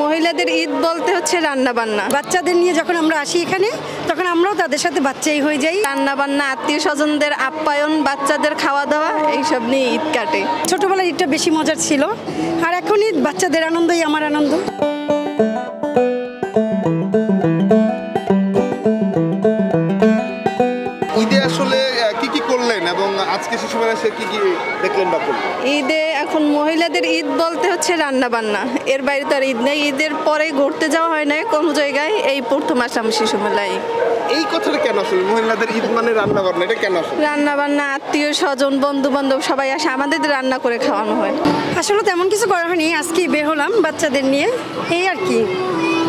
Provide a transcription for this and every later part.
মহিলাদের ঈদ বলতে হচ্ছে রান্না বান্না। বাচ্চাদের নিয়ে যখন আমরা আসি এখানে তখন আমরাও তাদের সাথে বাচ্চাই হয়ে যাই। রান্না বান্না, আত্মীয় স্বজনদের আপ্যায়ন, বাচ্চাদের খাওয়া দাওয়া, এইসব নিয়ে ঈদ কাটে। ছোটবেলার ঈদটা বেশি মজার ছিল, আর এখন ঈদ বাচ্চাদের আনন্দই আমার আনন্দ। ঈদে আসলে কি কি করলেন এবং আজকে শিশু মেলায় এসে কি কি দেখলেন বা করলেন? ঈদে এখন মহিলাদের ঈদ বলতে হচ্ছে রান্না বান্না, এর বাইরে তো আর ঈদ নেই। ঈদের পরে ঘুরতে যাওয়া হয় না কোনো জায়গায়, এই প্রথম আসলাম শিশু মেলায়। এই কথাটা কেন আসলে মহিলাদের ঈদ মানে রান্না বান্না, এটা কেন আসলে? রান্না বান্না, আত্মীয় স্বজন, বন্ধু বান্ধব সবাই আসে, আমাদের রান্না করে খাওয়ানো হয়। আসলে তেমন কিছু করা হয়নি, আজকেই বের হলাম বাচ্চাদের নিয়ে, এই আর কি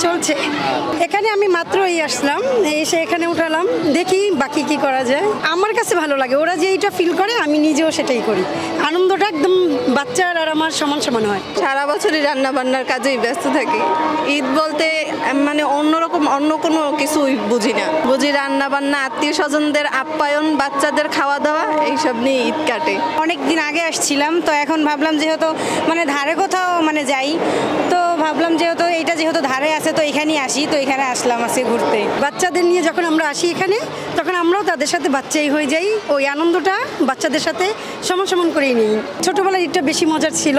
চলছে। এখানে আমি মাত্রই আসলাম, এসে এখানে উঠালাম, দেখি বাকি কি করা যায়। আমার কাছে ভালো লাগে, ওরা যে এইটা ফিল করে আমি নিজেও সেটাই করি। আনন্দটা একদম বাচ্চার আর আমার সমান সমান হয়। সারা বছরই রান্না বান্নার কাজেই ব্যস্ত থাকি। ঈদ বলতে মানে অন্যরকম অন্য কোনো কিছুই বুঝি না, বুঝি রান্না বান্না, আত্মীয় স্বজনদের আপ্যায়ন, বাচ্চাদের খাওয়া দাওয়া, এইসব নিয়ে ঈদ কাটে। অনেক দিন আগে আসছিলাম, তো এখন ভাবলাম যেহেতু মানে ধারে কোথাও মানে যাই, তো ভাবলাম যেহেতু এইটা যেহেতু ধারে আছে তো এখানেই আসি, তো এখানে আসলাম আজকে ঘুরতে। বাচ্চাদের নিয়ে যখন আমরা আসি এখানে তখন আমরাও তাদের সাথে বাচ্চাই হয়ে যাই। ওই আনন্দটা বাচ্চাদের সাথে সমান সমান করেই নিই। ছোটবেলার ঈদটা বেশি মজার ছিল,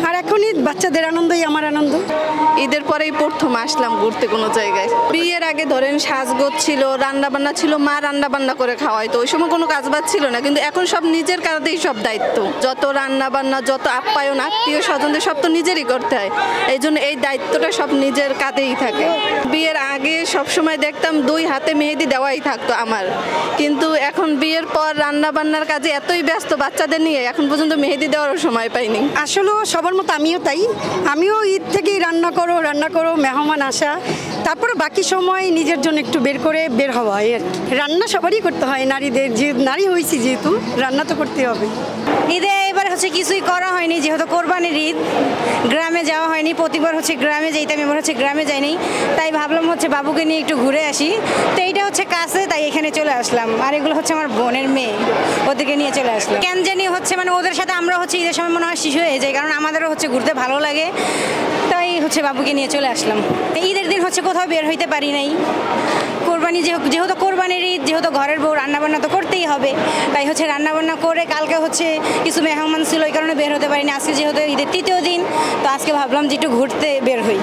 আর এখন ঈদ বাচ্চাদের আনন্দই আমার আনন্দ। ঈদের পরেই প্রথম আসলাম ঘুরতে কোনো জায়গায়। বিয়ের আগে ধরেন সাজগোজ ছিল, রান্না বান্না ছিল, মা রান্না বান্না করে খাওয়াইতো, ওই সময় কোনো কাজবাজ ছিল না। কিন্তু এখন সব নিজের কাঁধেই সব দায়িত্ব, যত রান্না বান্না, যত আপ্যায়ন, আত্মীয় স্বজনদের সব তো নিজেরই করতে হয়। এই জন্য এই দায়িত্বটা সব নিজের কাঁধেই থাকে। বিয়ের আগে সব সময় দেখতাম 2 হাতে মেহেদি দেওয়াই থাকতো আমার, কিন্তু এখন বিয়ের পর রান্না বান্নার কাজে এতই ব্যস্ত বাচ্চাদের নিয়ে, এখন পর্যন্ত মেহেদি দেওয়ারও সময় পাইনি। আসলে সবার মতো আমিও তাই, আমিও ঈদ থেকেই রান্না করো, মেহমান আসা, তারপরে বাকি সময় নিজের জন্য একটু বের হওয়া হয় আর কি। রান্না সবারই করতে হয়, নারীদের, যে নারী হয়েছি যেহেতু রান্না তো করতে হবে। ঈদে এবার হচ্ছে কিছুই করা হয়নি, যেহেতু কোরবানির ঈদ, গ্রামে যাওয়া হয়নি। প্রতিবার হচ্ছে গ্রামে যাইতাম, এবার হচ্ছে গ্রামে যাইনি, তাই ভাবলাম হচ্ছে বাবুকে নিয়ে একটু ঘুরে আসি। তো এইটা হচ্ছে কাছে, তাই এখানে চলে আসলাম। আর এগুলো হচ্ছে আমার বোনের মেয়ে, ওদেরকে নিয়ে চলে আসলাম। কেন জানি হচ্ছে মানে ওদের সাথে আমরা হচ্ছে ঈদের সময় মনে হয় শিশু হয়ে যাই, কারণ আমাদেরও হচ্ছে ঘুরতে ভালো লাগে, তাই হচ্ছে বাবুকে নিয়ে চলে আসলাম। ঈদের দিন হচ্ছে কোথাও বের হইতে পারি নাই। কোরবানি যেহেতু কোরবানির ঈদ, যেহেতু ঘরের বউ রান্নাবান্না তো করতেই হবে, তাই হচ্ছে রান্নাবান্না করে কালকে হচ্ছে কিছু মেহমান ছিল, এই কারণে বের হতে পারিনি। আজকে যেহেতু ঈদের 3য় দিন, তো আজকে ভাবলাম যে একটু ঘুরতে বের হই।